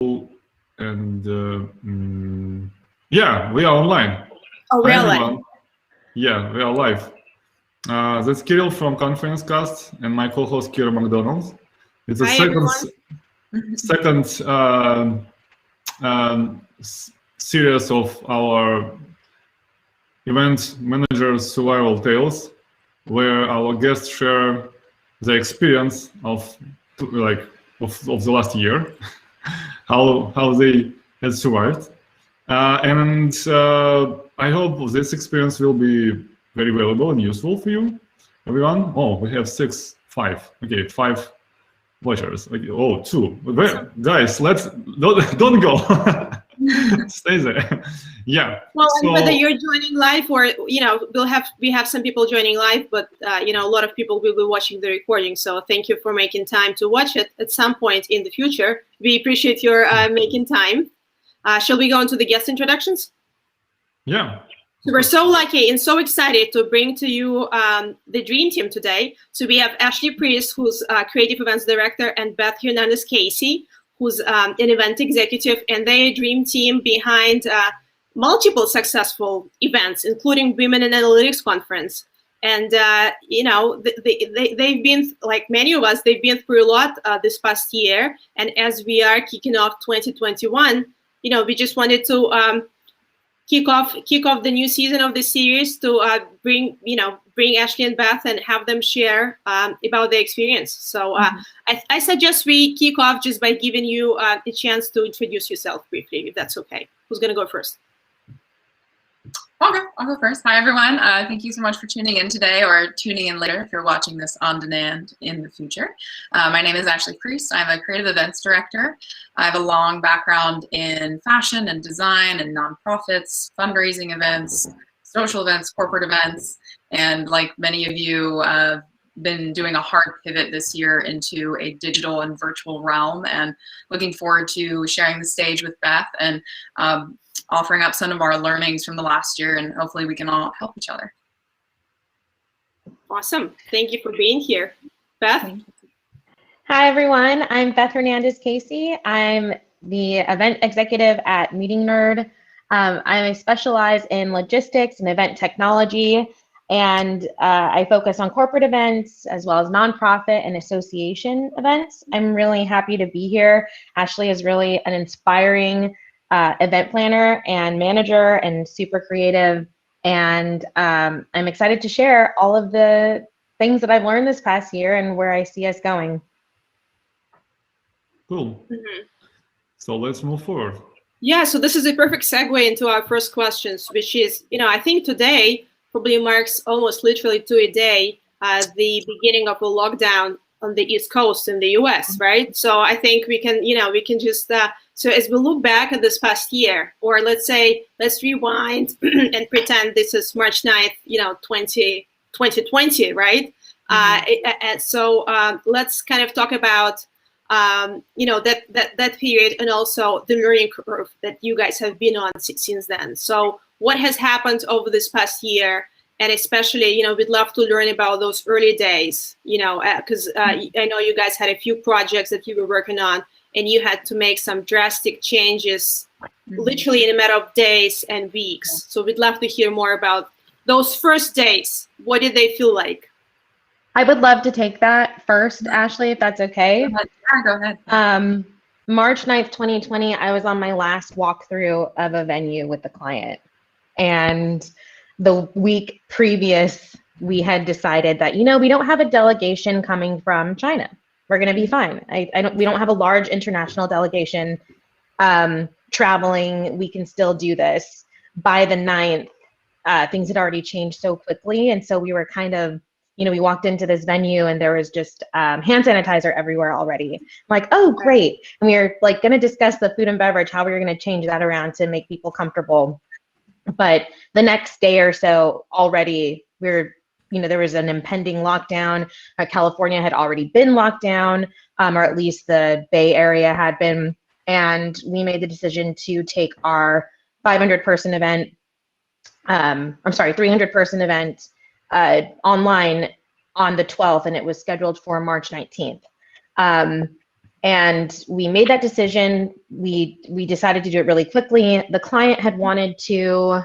And yeah, we are online. Oh, we Hi, are everyone. live. Yeah, we are live. That's Kirill from ConferenceCast and my co-host Kira McDonald. It's a Hi, everyone. second series of our event managers survival tales, where our guests share the experience of the last year, how they had survived. I hope this experience will be very valuable and useful for you, everyone. Oh, we have 5. Okay, 5 watchers. Okay, oh, 2. Well, guys, don't go. Stay there. Yeah. Well, So, and whether you're joining live or we have some people joining live, but a lot of people will be watching the recording. So thank you for making time to watch it at some point in the future. We appreciate your making time. Shall we go into the guest introductions? Yeah. So we're so lucky and so excited to bring to you the dream team today. So we have Ashly Priest, who's creative events director, and Beth Hernandez Casey, who's an event executive, and they're a dream team behind multiple successful events, including Women in Analytics Conference. And they've been, like many of us, they've been through a lot this past year. And as we are kicking off 2021, we just wanted to kick off the new season of the series to bring Ashly and Beth and have them share about their experience. So I suggest we kick off just by giving you a chance to introduce yourself briefly, if that's okay. Who's going to go first? Okay, I'll go first. Hi, everyone. Thank you so much for tuning in today or tuning in later if you're watching this on demand in the future. My name is Ashly Priest. I'm a creative events director. I have a long background in fashion and design and nonprofits, fundraising events, social events, corporate events, and like many of you, been doing a hard pivot this year into a digital and virtual realm, and looking forward to sharing the stage with Beth and offering up some of our learnings from the last year, and hopefully we can all help each other. Awesome. Thank you for being here. Beth? Hi, everyone. I'm Beth Hernandez Casey. I'm the event executive at Meeting Nerd. I specialize in logistics and event technology, and I focus on corporate events as well as nonprofit and association events. I'm really happy to be here. Ashly is really an inspiring event planner and manager and super creative. And I'm excited to share all of the things that I've learned this past year and where I see us going. Cool. So let's move forward. Yeah, so this is a perfect segue into our first questions, which is, I think today probably marks almost literally to a day the beginning of a lockdown on the East Coast in the US, right? So I think we can just, so as we look back at this past year, or let's rewind and pretend this is March 9th, 2020, right? So let's kind of talk about, that period, and also the learning curve that you guys have been on since then. So what has happened over this past year? And especially, we'd love to learn about those early days, because I know you guys had a few projects that you were working on, and you had to make some drastic changes literally in a matter of days and weeks. So we'd love to hear more about those first days. What did they feel like? I would love to take that first, Ashly, if that's okay. Go ahead. March 9th, 2020, I was on my last walkthrough of a venue with the client. And the week previous, we had decided that, we don't have a delegation coming from China. We're going to be fine. We don't have a large international delegation traveling. We can still do this. By the 9th, things had already changed so quickly. And so we were kind of, we walked into this venue and there was just hand sanitizer everywhere already. Like, oh, great. And we were like going to discuss the food and beverage, how we were going to change that around to make people comfortable. But the next day or so already there was an impending lockdown. California had already been locked down, or at least the Bay Area had been. And we made the decision to take our 300-person event online on the 12th, and it was scheduled for March 19th. And we made that decision. We decided to do it really quickly. The client had wanted to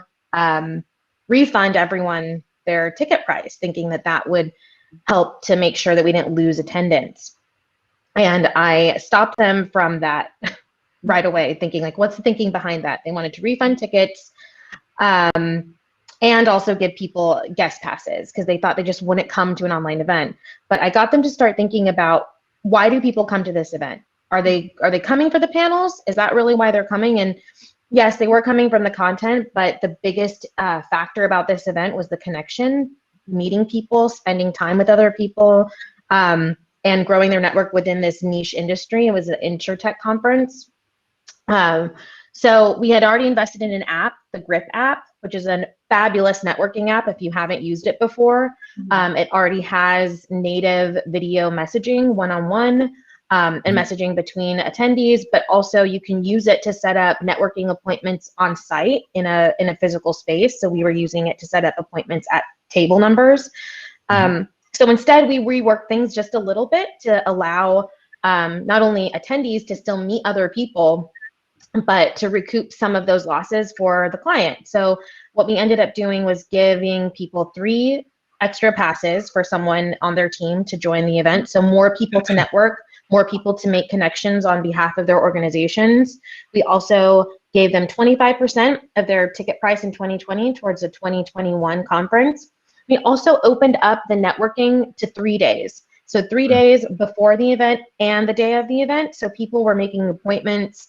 refund everyone their ticket price, thinking that that would help to make sure that we didn't lose attendance. And I stopped them from that right away, thinking like, what's the thinking behind that? They wanted to refund tickets and also give people guest passes because they thought they just wouldn't come to an online event. But I got them to start thinking about, why do people come to this event? Are they coming for the panels? Is that really why they're coming? And yes, they were coming from the content, but the biggest factor about this event was the connection, meeting people, spending time with other people, and growing their network within this niche industry. It was an InsurTech conference. So we had already invested in an app, the Grip app, which is a fabulous networking app if you haven't used it before. It already has native video messaging, one-on-one, and messaging between attendees, but also you can use it to set up networking appointments on site in a physical space. So we were using it to set up appointments at table numbers. So instead, we reworked things just a little bit to allow not only attendees to still meet other people, but to recoup some of those losses for the client. So what we ended up doing was giving people 3 extra passes for someone on their team to join the event. So more people to network, more people to make connections on behalf of their organizations. We also gave them 25% of their ticket price in 2020 towards the 2021 conference. We also opened up the networking to 3 days. So 3 days before the event and the day of the event. So people were making appointments.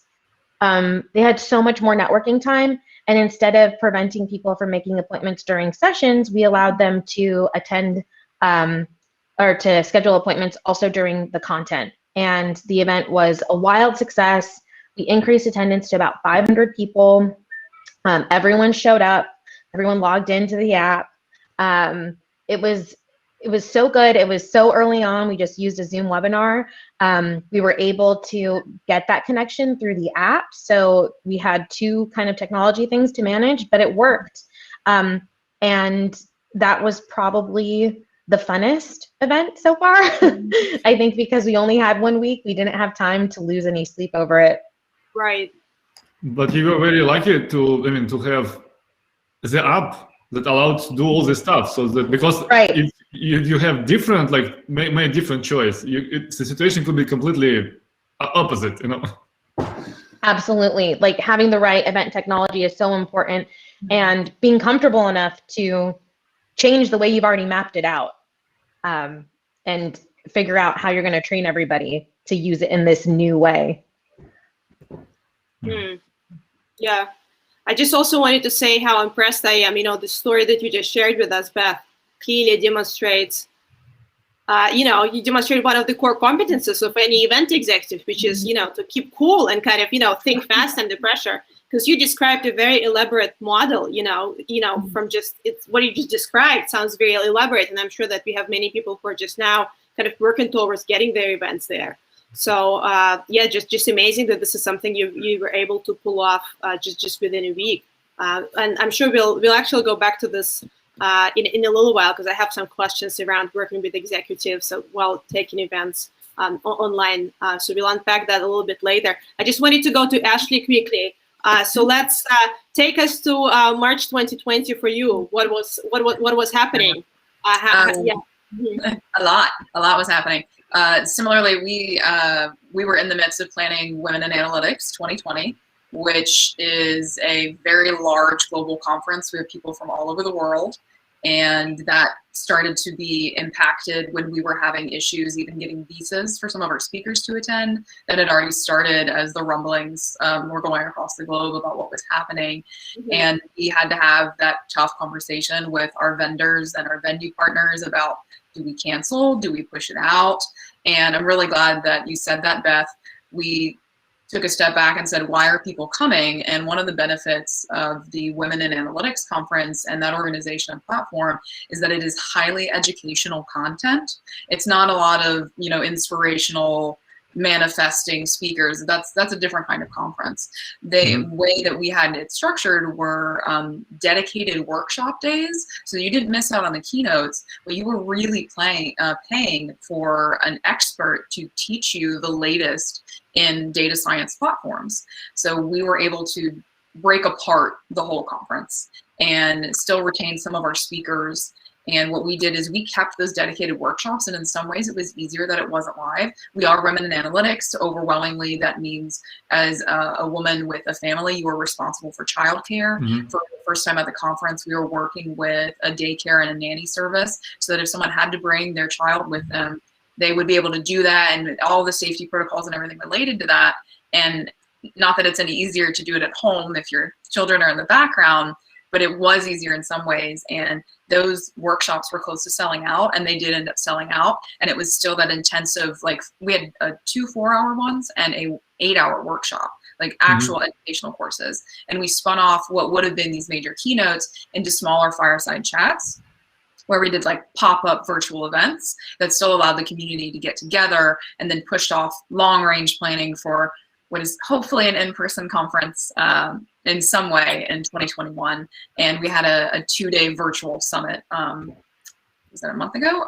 They had so much more networking time. And instead of preventing people from making appointments during sessions, we allowed them to attend or to schedule appointments also during the content. And the event was a wild success. We increased attendance to about 500 people. Everyone showed up. Everyone logged into the app. It was so good. It was so early on. We just used a Zoom webinar. We were able to get that connection through the app. So we had 2 kind of technology things to manage, but it worked. And that was probably the funnest event so far. I think because we only had 1 week, we didn't have time to lose any sleep over it. Right. But you were very lucky to have the app that allowed to do all this stuff. So that because if you have different, like many different choice, the situation could be completely opposite, Absolutely. Like having the right event technology is so important, and being comfortable enough to change the way you've already mapped it out, and figure out how you're going to train everybody to use it in this new way. Yeah. I just also wanted to say how impressed I am. The story that you just shared with us, Beth, clearly demonstrates, you demonstrate one of the core competencies of any event executive, which is, to keep cool and kind of, think fast under pressure. Because you described a very elaborate model, from just what you just described sounds very elaborate. And I'm sure that we have many people who are just now kind of working towards getting their events there. So yeah, just amazing that this is something you were able to pull off just within a week. And I'm sure we'll actually go back to this in a little while, because I have some questions around working with executives while taking events online. So we'll unpack that a little bit later. I just wanted to go to Ashly quickly. So let's take us to March 2020 for you. What was happening? Yeah. A lot was happening. Similarly, we were in the midst of planning Women in Analytics 2020, which is a very large global conference. We have people from all over the world, and that started to be impacted when we were having issues even getting visas for some of our speakers to attend. That had already started as the rumblings were going across the globe about what was happening. And we had to have that tough conversation with our vendors and our venue partners about, do we cancel? Do we push it out? And I'm really glad that you said that, Beth. We took a step back and said, why are people coming? And one of the benefits of the Women in Analytics conference and that organization and platform is that it is highly educational content. It's not a lot of, inspirational, manifesting speakers. That's a different kind of conference. The way that we had it structured were dedicated workshop days, so you didn't miss out on the keynotes, but you were really paying for an expert to teach you the latest in data science platforms. So we were able to break apart the whole conference and still retain some of our speakers. And what we did is we kept those dedicated workshops, and in some ways it was easier that it wasn't live. We are women in analytics, so overwhelmingly that means as a woman with a family, you are responsible for childcare. For the first time at the conference, we were working with a daycare and a nanny service, so that if someone had to bring their child with them, they would be able to do that, and all the safety protocols and everything related to that. And not that it's any easier to do it at home if your children are in the background, but it was easier in some ways. And those workshops were close to selling out, and they did end up selling out. And it was still that intensive, like we had 2 4-hour ones and a 8-hour workshop, like actual educational courses. And we spun off what would have been these major keynotes into smaller fireside chats, where we did like pop-up virtual events that still allowed the community to get together, and then pushed off long-range planning for what is hopefully an in-person conference in some way in 2021. And we had a 2-day virtual summit, was that a month ago?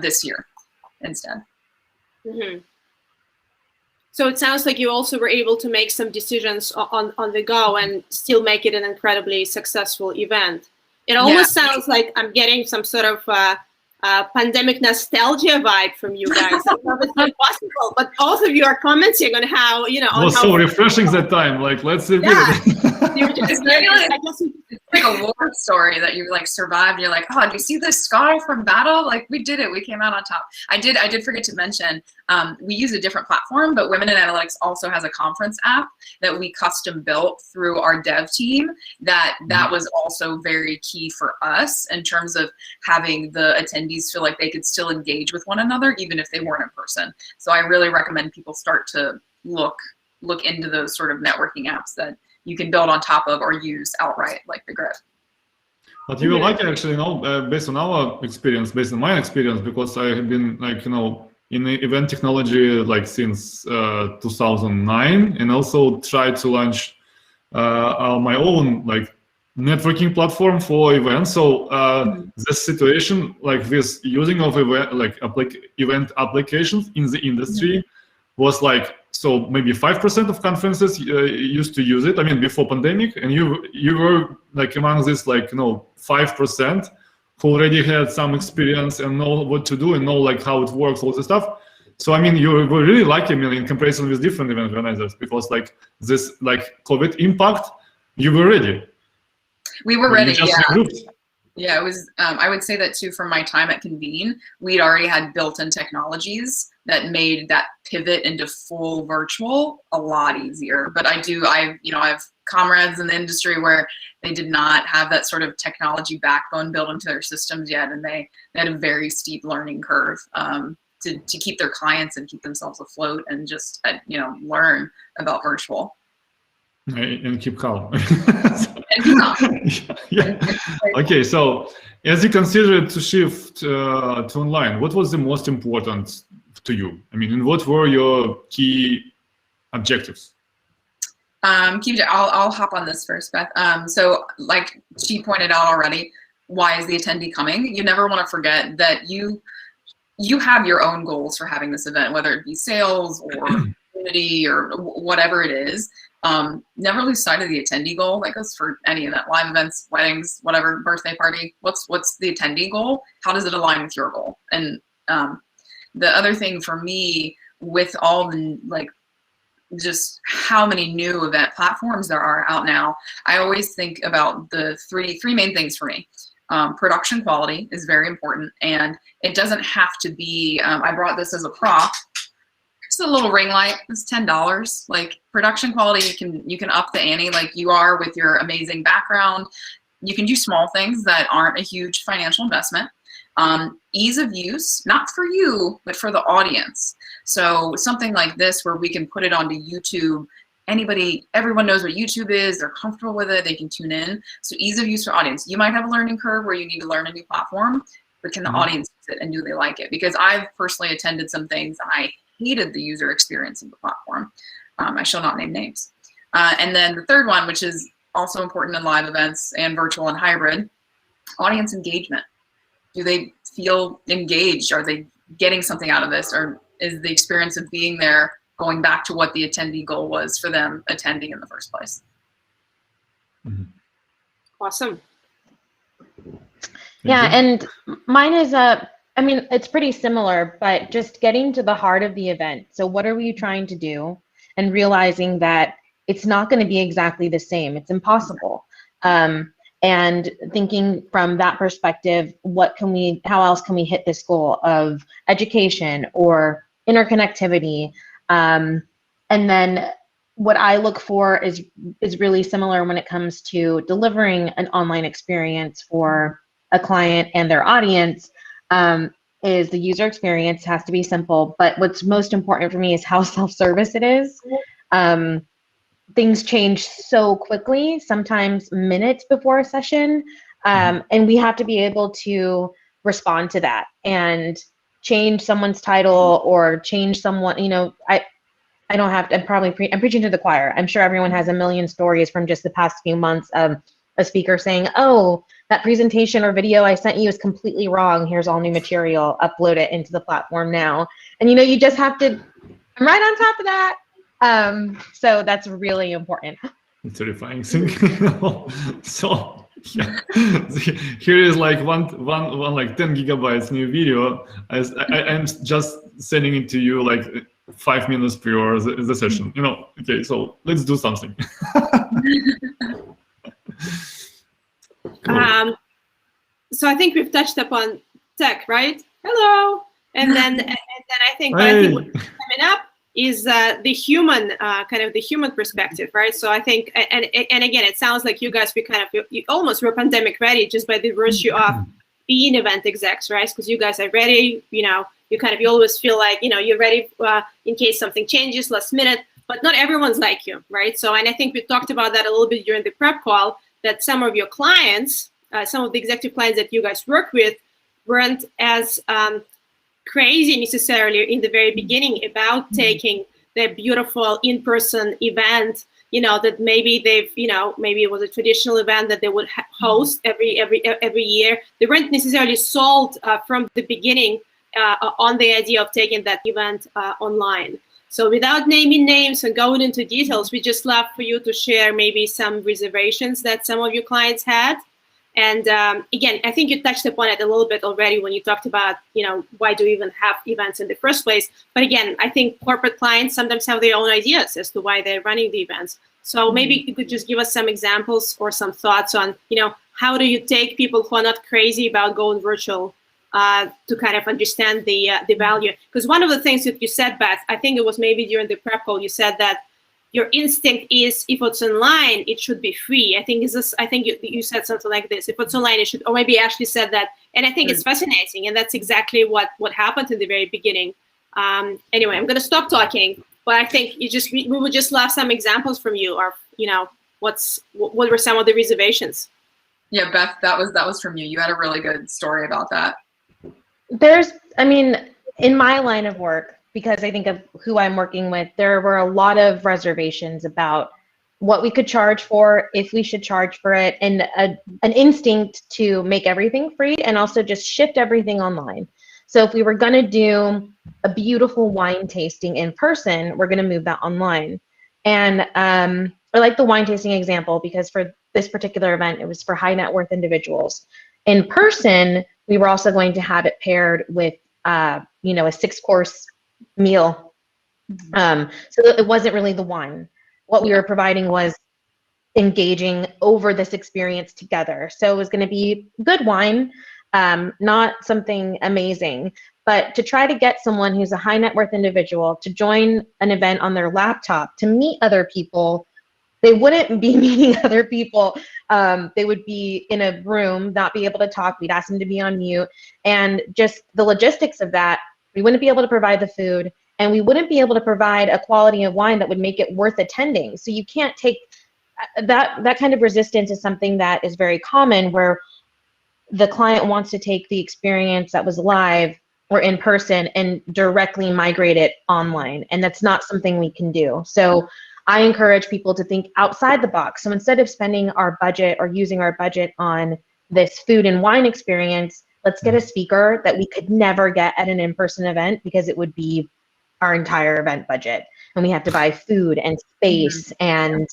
This year instead. So it sounds like you also were able to make some decisions on the go and still make it an incredibly successful event. It almost sounds like I'm getting some sort of pandemic nostalgia vibe from you guys. I know it's not possible, but both of you are commenting on how, you know. It was so refreshing that time. Like, let's repeat it. It's like a war story that you like survived. You're like, oh, do you see this scar from battle? Like, we did it. We came out on top. I did forget to mention, we use a different platform, but Women in Analytics also has a conference app that we custom built through our dev team. That was also very key for us in terms of having the attendees feel like they could still engage with one another, even if they weren't in person. So I really recommend people start to look into those sort of networking apps that you can build on top of or use outright, like the Grid. But you will like, actually, you know, based on our experience, based on my experience, because I have been, like, you know, in event technology like since 2009, and also tried to launch my own like networking platform for events. So the situation like this using of event applications in the industry was like, so maybe 5% of conferences used to use it. I mean, before pandemic, and you were like among this, like, you know, 5% who already had some experience and know what to do and know like how it works, all this stuff. So I mean, you were really lucky, I mean, in comparison with different event organizers, because like this like COVID impact, you were ready. We were ready, yeah. Regrouped. Yeah, it was, I would say that too, from my time at Convene, we'd already had built-in technologies that made that pivot into full virtual a lot easier. But I have comrades in the industry where they did not have that sort of technology backbone built into their systems yet, and they had a very steep learning curve to keep their clients and keep themselves afloat and just learn about virtual. And keep calm. Yeah. Okay, so as you considered to shift to online, what was the most important to you? I mean, and what were your key objectives? I'll hop on this first, Beth. So like she pointed out already, why is the attendee coming? You never want to forget that you have your own goals for having this event, whether it be sales or community or whatever it is. Never lose sight of the attendee goal. That goes for any event, live events, weddings, whatever, birthday party. What's the attendee goal? How does it align with your goal? And the other thing for me, with all the just how many new event platforms there are out now, I always think about the three main things for me. Production quality is very important, and it doesn't have to be, I brought this as a prop. It's a little ring light, it's $10. Like, production quality, you can up the ante like you are with your amazing background. You can do small things that aren't a huge financial investment. Ease of use, not for you, but for the audience. So something like this where we can put it onto YouTube, everyone knows what YouTube is, they're comfortable with it, they can tune in. So ease of use for audience. You might have a learning curve where you need to learn a new platform, but can the audience use it and do they like it? Because I've personally attended some things, I hated the user experience of the platform. I shall not name names. And then the third one, which is also important in live events and virtual and hybrid, audience engagement. Do they feel engaged? Are they getting something out of this? Or is the experience of being there going back to what the attendee goal was for them attending in the first place? Awesome. Yeah, and mine is I mean, it's pretty similar, but just getting to the heart of the event. So what are we trying to do? And realizing that it's not going to be exactly the same. It's impossible. And thinking from that perspective, how else can we hit this goal of education or interconnectivity? And then what I look for is really similar when it comes to delivering an online experience for a client and their audience. Is the user experience has to be simple, but what's most important for me is how self-service it is. Things change so quickly, sometimes minutes before a session, and we have to be able to respond to that and change someone's title or change someone, you know, I don't have to, I'm preaching to the choir. I'm sure everyone has a million stories from just the past few months of a speaker saying, oh, that presentation or video I sent you is completely wrong. Here's all new material, upload it into the platform now. And you know, you just have to, I'm right on top of that. So that's really important. It's terrifying thing. So yeah. Here is like one like 10 gigabytes new video. I'm just sending it to you like 5 minutes prior the session. You know, okay, so let's do something. Cool. So I think we've touched upon tech, right? Hello. And then I think what's coming up is the human kind of the human perspective, right? So I think, and again, it sounds like you guys you almost were pandemic ready just by the virtue of being event execs, right? Because you guys are ready. You know, you always feel like, you know, you're ready in case something changes last minute. But not everyone's like you, right? So, and I think we talked about that a little bit during the prep call, that some of your clients, some of the executive clients that you guys work with, weren't as crazy necessarily in the very beginning about taking their beautiful in-person event, you know, that maybe they've, you know, maybe it was a traditional event that they would host every year. They weren't necessarily sold from the beginning on the idea of taking that event online. So without naming names and going into details, we just love for you to share maybe some reservations that some of your clients had. And again, I think you touched upon it a little bit already when you talked about, you know, why do we even have events in the first place? But again, I think corporate clients sometimes have their own ideas as to why they're running the events. So maybe you could just give us some examples or some thoughts on, you know, how do you take people who are not crazy about going virtual to kind of understand the value? Because one of the things that you said, Beth, I think it was maybe during the prep call, you said that your instinct is if it's online, it should be free. I think you said something like this. If it's online, it should, or maybe Ashly said that. And I think it's fascinating. And that's exactly what happened in the very beginning. Anyway, I'm going to stop talking, but I think we would just love some examples from you, or, you know, what were some of the reservations? Yeah, Beth, that was from you. You had a really good story about that. I mean, in my line of work, because I think of who I'm working with, there were a lot of reservations about what we could charge for, if we should charge for it, and an instinct to make everything free and also just shift everything online. So if we were going to do a beautiful wine tasting in person, we're going to move that online. And I like the wine tasting example because for this particular event, it was for high net worth individuals. In person, we were also going to have it paired with, you know, a 6-course meal. So it wasn't really the wine. What we were providing was engaging over this experience together. So it was going to be good wine, not something amazing, but to try to get someone who's a high net worth individual to join an event on their laptop, to meet other people. They wouldn't be meeting other people. They would be in a room, not be able to talk. We'd ask them to be on mute. And just the logistics of that, we wouldn't be able to provide the food, and we wouldn't be able to provide a quality of wine that would make it worth attending. So you can't take that kind of resistance is something that is very common, where the client wants to take the experience that was live or in person and directly migrate it online. And that's not something we can do. So I encourage people to think outside the box. So instead of spending our budget or using our budget on this food and wine experience, let's get a speaker that we could never get at an in-person event because it would be our entire event budget. And we have to buy food and space and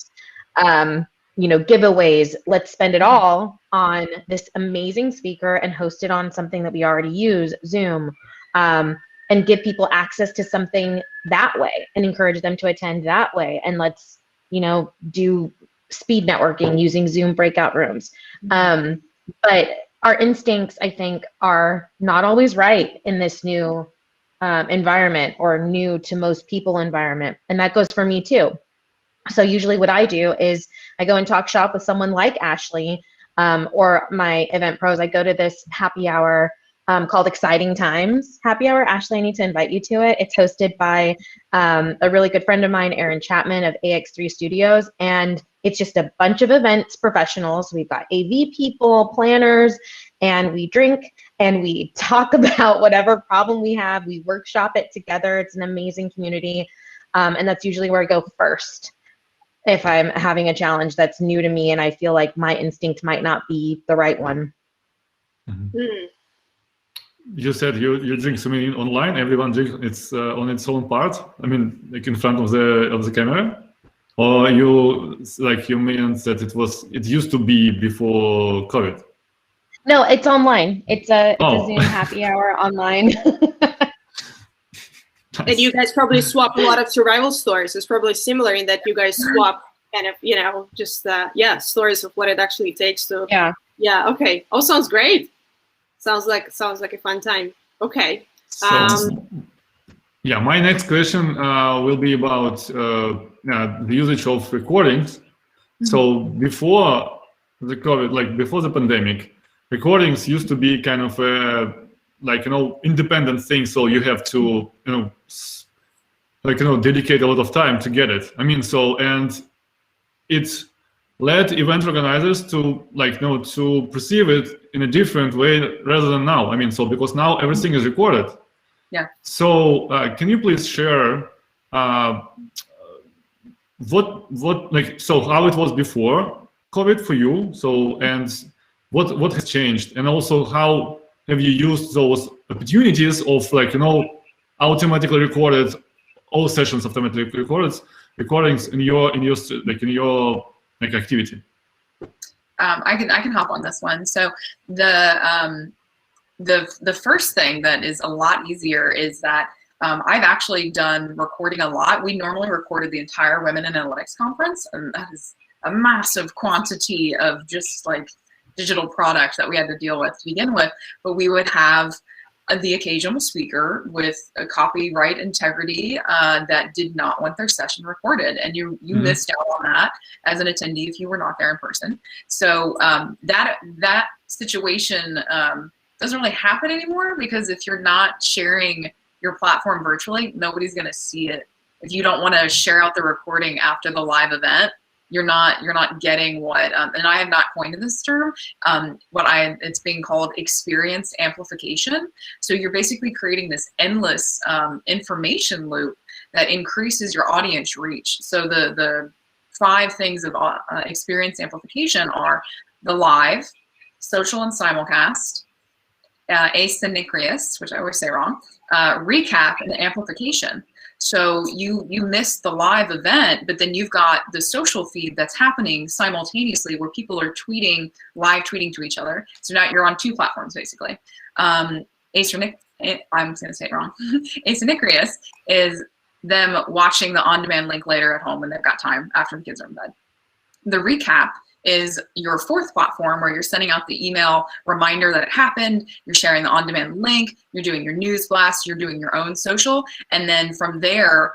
giveaways. Let's spend it all on this amazing speaker and host it on something that we already use, Zoom, and give people access to something that way and encourage them to attend that way. And let's, do speed networking using Zoom breakout rooms. But our instincts, I think, are not always right in this new environment or new to most people environment. And that goes for me too. So usually what I do is I go and talk shop with someone like Ashly or my event pros. I go to this happy hour called Exciting Times Happy Hour. Ashly, I need to invite you to it. It's hosted by a really good friend of mine, Aaron Chapman of AX3 Studios. And it's just a bunch of events professionals. We've got AV people, planners, and we drink and we talk about whatever problem we have. We workshop it together. It's an amazing community. And that's usually where I go first if I'm having a challenge that's new to me and I feel like my instinct might not be the right one. You said you drink swimming online. Everyone drinks it's on its own part. I mean, like in front of the camera, or you meant that it used to be before COVID. No, it's online. It's a Zoom happy hour online. And you guys probably swap a lot of survival stories. It's probably similar in that you guys swap kind of, just stories of what it actually takes to. Yeah. Okay. Oh, sounds great. Sounds like a fun time. Okay. My next question will be about the usage of recordings. So before the COVID, before the pandemic, recordings used to be kind of a independent thing. So you have to dedicate a lot of time to get it. I mean, and it led event organizers to to perceive it in a different way rather than now. I mean, because now everything is recorded. Yeah. So can you please share how it was before COVID for you? So, and what has changed, and also how have you used those opportunities of automatically recorded, all sessions automatically recordings in your activity? I can hop on this one. So the first thing that is a lot easier is that I've actually done recording a lot. We normally recorded the entire Women in Analytics conference, and that is a massive quantity of just digital product that we had to deal with to begin with. But we would have the occasional speaker with a copyright integrity that did not want their session recorded, and you missed out on that as an attendee if you were not there in person. So that situation doesn't really happen anymore, because if you're not sharing your platform virtually, nobody's going to see it. If you don't want to share out the recording after the live event, you're not getting what, and I have not coined this term, it's being called experience amplification. So you're basically creating this endless information loop that increases your audience reach. So the 5 things of experience amplification are the live, social and simulcast, asynchronous, which I always say wrong, recap, and amplification. So you missed the live event, but then you've got the social feed that's happening simultaneously where people are live tweeting to each other. So now you're on 2 platforms basically. I'm going to say it wrong. Asynchronous is them watching the on-demand link later at home when they've got time after the kids are in bed. The recap is your 4th platform, where you're sending out the email reminder that it happened, you're sharing the on-demand link, you're doing your news blast, you're doing your own social, and then from there,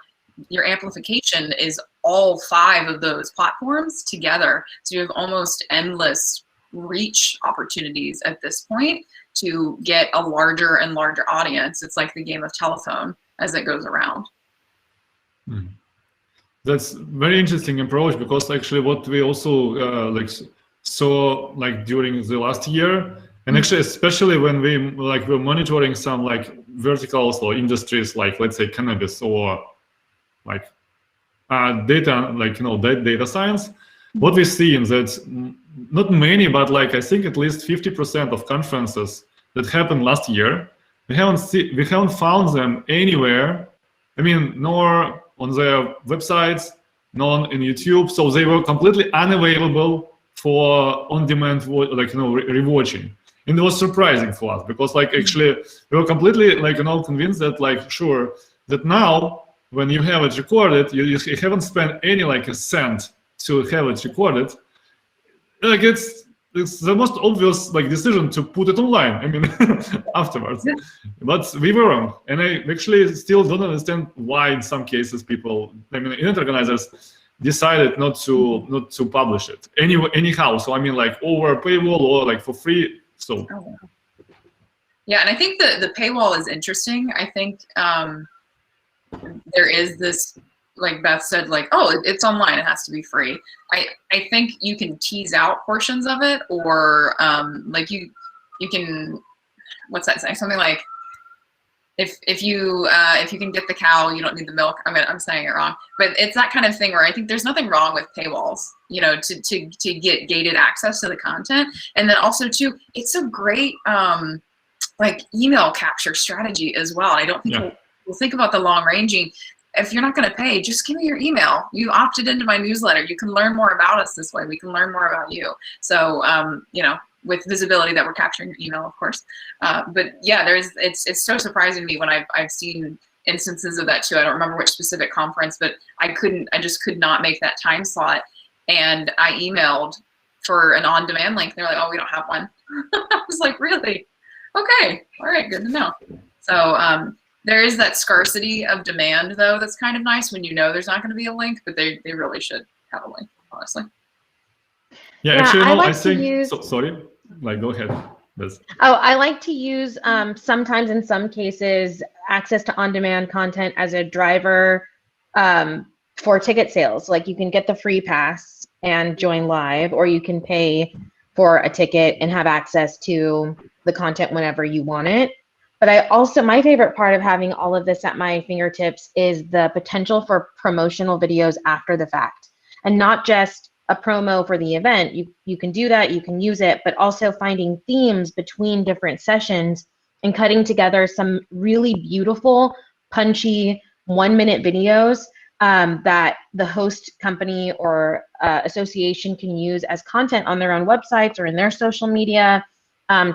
your amplification is all 5 of those platforms together. So you have almost endless reach opportunities at this point to get a larger and larger audience. It's like the game of telephone as it goes around. That's very interesting approach, because actually what we also saw during the last year, and actually especially when we were monitoring some verticals or industries like, let's say, cannabis or like data, like, data science, what we see is that not many, but like I think at least 50% of conferences that happened last year, we haven't found them anywhere. I mean, nor on their websites, nor in YouTube. So they were completely unavailable for on-demand, rewatching. And it was surprising for us because, like, actually, we were completely, like, convinced that, like, sure, that now when you have it recorded, you haven't spent any, like, a cent to have it recorded. Like, it's the most obvious, like, decision to put it online. I mean, afterwards. But we were wrong, and I actually still don't understand why in some cases people, I mean, event organizers decided not to publish it anyhow. So I mean, like, over paywall or like for free. So. Yeah, and I think the paywall is interesting. I think there is this, like Beth said, like, oh, it's online, it has to be free. I think you can tease out portions of it, or like you can, what's that saying? Something like, if you can get the cow, you don't need the milk. I mean, I'm saying it wrong, but it's that kind of thing where I think there's nothing wrong with paywalls, to get gated access to the content. And then also too, it's a great like email capture strategy as well. I don't think we'll think about the long ranging. If you're not going to pay, just give me your email. You opted into my newsletter. You can learn more about us this way. We can learn more about you. So, with visibility that we're capturing your email, of course. But yeah, it's so surprising to me when I've seen instances of that too. I don't remember which specific conference, but I just could not make that time slot. And I emailed for an on-demand link. They're like, oh, we don't have one. I was like, really? Okay, all right, good to know. So there is that scarcity of demand though. That's kind of nice when there's not gonna be a link, but they really should have a link, honestly. Yeah, actually, I think, sorry, like, go ahead. Oh, I like to use sometimes in some cases access to on-demand content as a driver for ticket sales. Like, you can get the free pass and join live, or you can pay for a ticket and have access to the content whenever you want it. But my favorite part of having all of this at my fingertips is the potential for promotional videos after the fact, and not just a promo for the event. You can do that, you can use it, but also finding themes between different sessions and cutting together some really beautiful, punchy 1-minute videos that the host company or association can use as content on their own websites or in their social media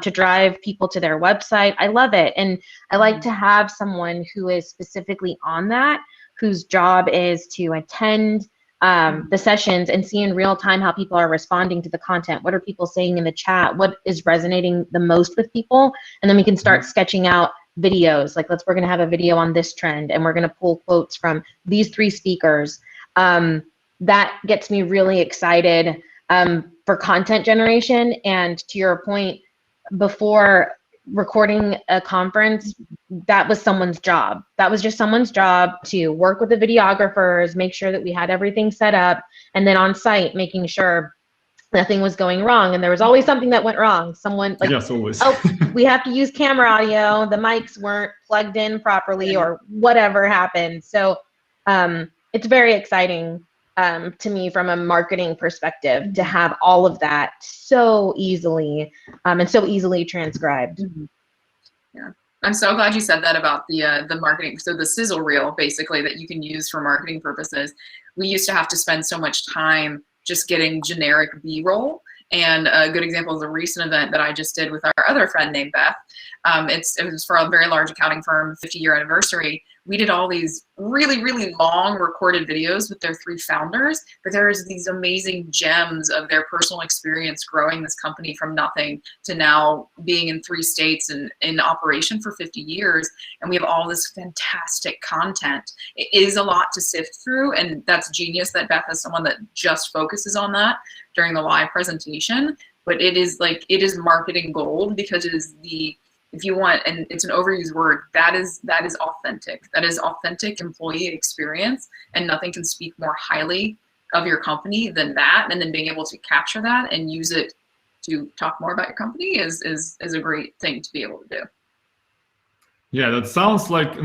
to drive people to their website. I love it. And I like to have someone who is specifically on that, whose job is to attend the sessions and see in real time how people are responding to the content. What are people saying in the chat? What is resonating the most with people? And then we can start sketching out videos. Like, we're going to have a video on this trend, and we're going to pull quotes from these 3 speakers. That gets me really excited for content generation. And to your point, before recording a conference, that was someone's job. That was just someone's job to work with the videographers, make sure that we had everything set up, and then on site, making sure nothing was going wrong. And there was always something that went wrong. Someone like, yes, always. Oh, we have to use camera audio. The mics weren't plugged in properly, or whatever happened. So it's very exciting to me from a marketing perspective to have all of that so easily and so easily transcribed. Yeah, I'm so glad you said that about the marketing. So the sizzle reel, basically, that you can use for marketing purposes. We used to have to spend so much time just getting generic B-roll. And a good example is a recent event that I just did with our other friend named Beth. It was for a very large accounting firm, 50-year anniversary. We did all these really, really long recorded videos with their 3 founders, but there's these amazing gems of their personal experience growing this company from nothing to now being in 3 states and in operation for 50 years. And we have all this fantastic content. It is a lot to sift through, and that's genius that Beth has someone that just focuses on that during the live presentation. But it is marketing gold, because it is if you want, and it's an overused word, that is authentic. That is authentic employee experience, and nothing can speak more highly of your company than that. And then being able to capture that and use it to talk more about your company is a great thing to be able to do. Yeah, that sounds like,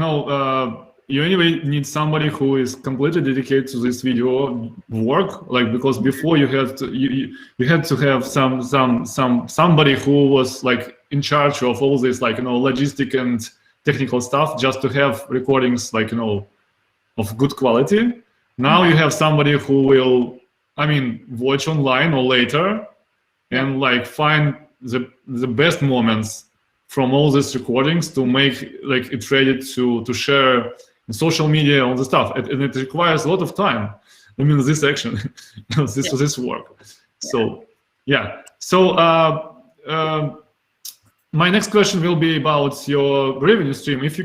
you anyway need somebody who is completely dedicated to this video work, like, because before you had to you had to have somebody who was like in charge of all this, like, logistic and technical stuff, just to have recordings, like, of good quality. Now you have somebody who will, watch online or later and like find the best moments from all these recordings to make like it ready to share in social media, all the stuff, and it requires a lot of time. This action, this work. So my next question will be about your revenue stream. If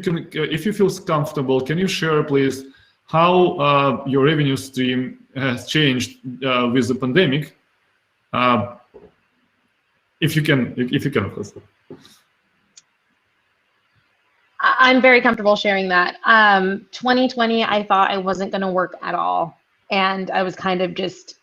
you feel comfortable, can you share, please, how your revenue stream has changed with the pandemic? If you can, of course. I'm very comfortable sharing that. 2020, I thought I wasn't going to work at all. And I was kind of just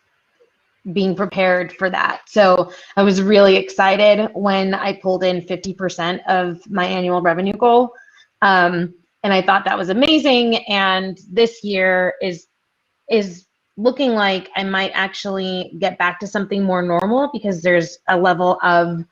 being prepared for that. So I was really excited when I pulled in 50% of my annual revenue goal. And I thought that was amazing. And this year is looking like I might actually get back to something more normal, because there's a level of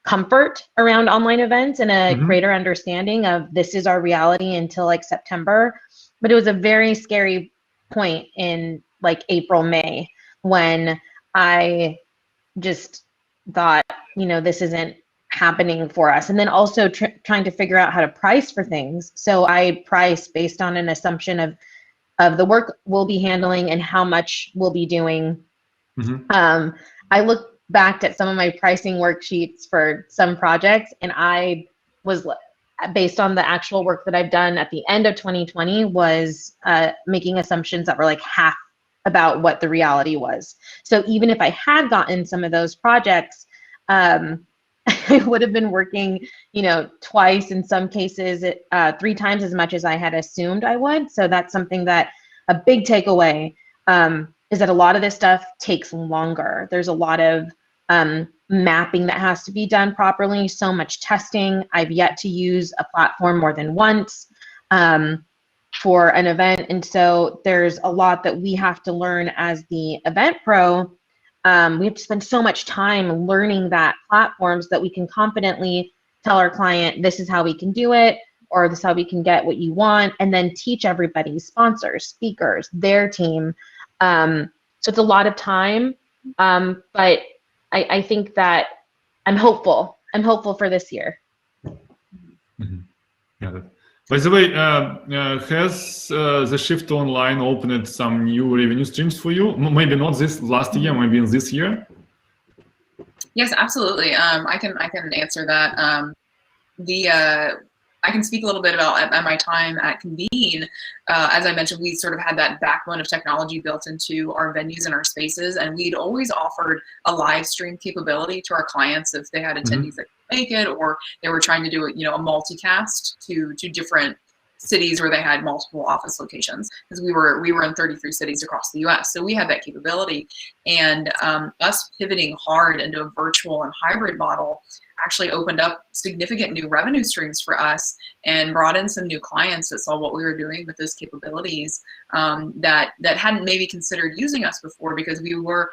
comfort around online events and a greater understanding of this is our reality until like September. But it was a very scary point in like April, May, when I just thought, this isn't happening for us. And then also trying to figure out how to price for things. So I price based on an assumption of the work we'll be handling and how much we'll be doing. I look back at some of my pricing worksheets for some projects, and I was, based on the actual work that I've done at the end of 2020, was making assumptions that were like half about what the reality was. So even if I had gotten some of those projects, I would have been working, twice, in some cases, 3 times as much as I had assumed I would. So that's something that a big takeaway is that a lot of this stuff takes longer. There's a lot of mapping that has to be done properly, so much testing. I've yet to use a platform more than once for an event. And so there's a lot that we have to learn as the event pro. We have to spend so much time learning that platforms that we can confidently tell our client, this is how we can do it, or this is how we can get what you want, and then teach everybody, sponsors, speakers, their team. So it's a lot of time, but I think that I'm hopeful. I'm hopeful for this year. Yeah. By the way, has the shift to online opened some new revenue streams for you? Maybe not this last year, maybe in this year? Yes, absolutely. I can answer that. I can speak a little bit about at my time at Convene. As I mentioned, we sort of had that backbone of technology built into our venues and our spaces, and we'd always offered a live stream capability to our clients if they had attendees that could make it, or they were trying to do a multicast to different cities where they had multiple office locations, because we were in 33 cities across the US. So we had that capability, and us pivoting hard into a virtual and hybrid model actually opened up significant new revenue streams for us and brought in some new clients that saw what we were doing with those capabilities that hadn't maybe considered using us before, because we were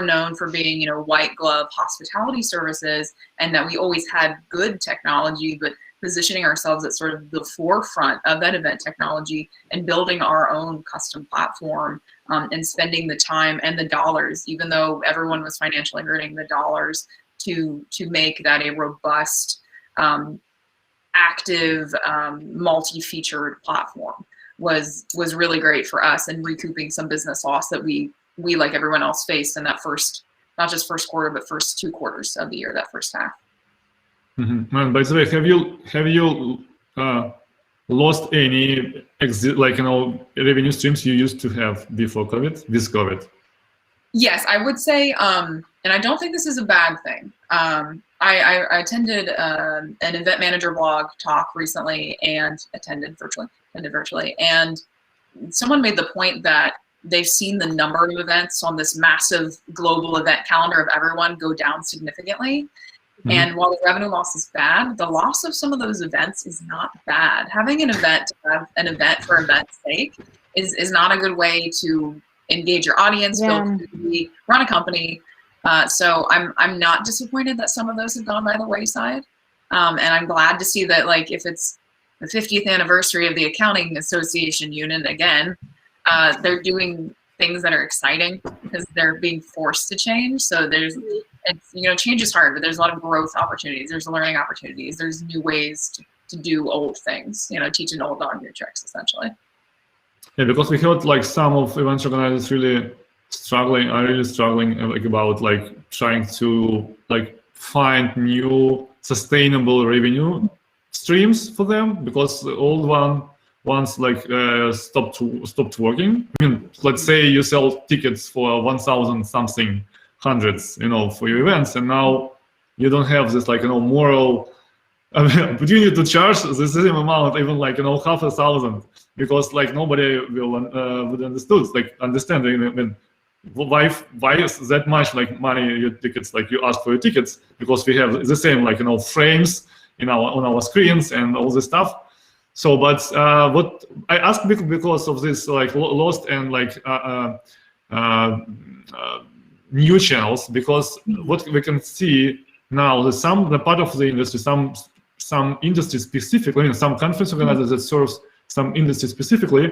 known for being white glove hospitality services, and that we always had good technology, but positioning ourselves at sort of the forefront of that event technology and building our own custom platform, and spending the time and the dollars, even though everyone was financially hurting, the dollars to make that a robust, active, multi-featured platform was really great for us, and recouping some business loss that we like everyone else faced in that first, not just first quarter, but first 2 quarters of the year, that first half. And by the way, have you lost any revenue streams you used to have before COVID, with COVID? Yes, I would say, and I don't think this is a bad thing. I attended an event manager blog talk recently and attended virtually, and someone made the point that they've seen the number of events on this massive global event calendar of everyone go down significantly, And while the revenue loss is bad, the loss of some of those events is not bad. Having an event to have an event for event's sake is not a good way to engage your audience, build community, run a company. So I'm not disappointed that some of those have gone by the wayside. And I'm glad to see that, like, if it's the 50th anniversary of the Accounting Association unit again, they're doing things that are exciting because they're being forced to change. So change is hard, but there's a lot of growth opportunities. There's learning opportunities. There's new ways to do old things, teach an old dog new tricks, essentially. Yeah, because we heard like some of event organizers really struggling like about like trying to like find new sustainable revenue streams for them, because the old ones like stopped working. I mean, let's say you sell tickets for 1,000 something hundreds, for your events, and now you don't have this like moral opportunity to charge the same amount, even like 500,000, because like nobody would understand. I mean, why is that much like money your tickets, like you ask for your tickets, because we have the same like frames on our screens and all this stuff. So, but what I asked because of this like lost and like new channels, because what we can see now, the part of the industry, some industry specifically, some conference organizers that serves some industry specifically,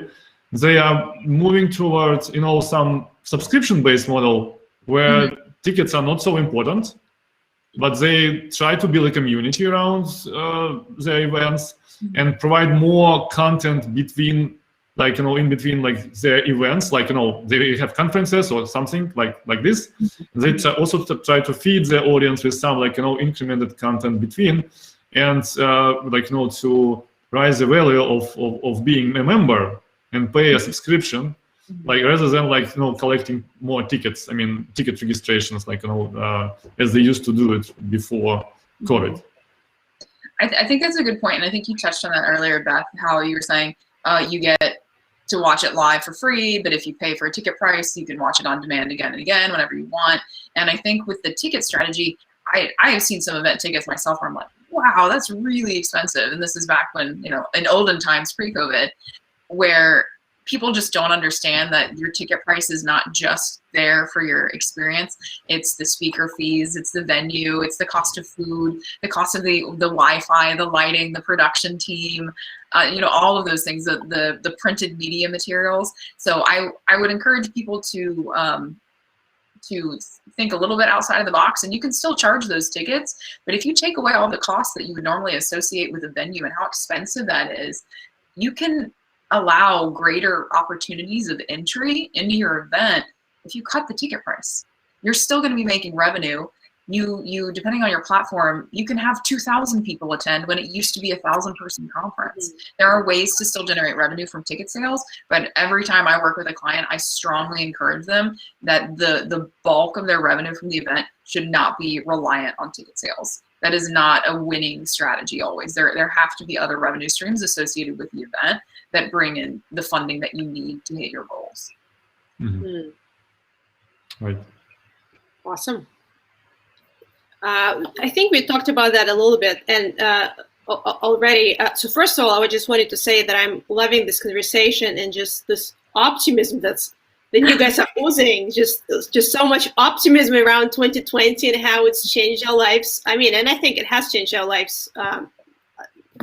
they are moving towards some subscription-based model where tickets are not so important, but they try to build a community around their events and provide more content between, like in between like their events, like they have conferences or something like this. They also try to feed their audience with some like incremented content between, and to raise the value of being a member and pay a subscription, like rather than like collecting more tickets. I mean, ticket registrations, like as they used to do it before COVID. I think that's a good point, and I think you touched on that earlier, Beth. How you were saying you get to watch it live for free, but if you pay for a ticket price, you can watch it on demand again and again whenever you want. And I think with the ticket strategy, I have seen some event tickets myself where I'm like, wow, that's really expensive. And this is back when, in olden times, pre-COVID, where people just don't understand that your ticket price is not just there for your experience. It's the speaker fees, it's the venue, it's the cost of food, the cost of the Wi-Fi, the lighting, the production team, all of those things, the printed media materials. So I would encourage people to think a little bit outside of the box, and you can still charge those tickets. But if you take away all the costs that you would normally associate with a venue and how expensive that is, you can allow greater opportunities of entry into your event. If you cut the ticket price, you're still going to be making revenue. You depending on your platform, you can have 2,000 people attend when it used to be a 1,000-person conference. There are ways to still generate revenue from ticket sales, but every time I work with a client, I strongly encourage them that the bulk of their revenue from the event should not be reliant on ticket sales. That is not a winning strategy always. There have to be other revenue streams associated with the event that bring in the funding that you need to hit your goals. Right. Awesome. I think we talked about that a little bit and already. So first of all, I just wanted to say that I'm loving this conversation and just this optimism that you guys are posing. Just so much optimism around 2020 and how it's changed our lives. I mean, and I think it has changed our lives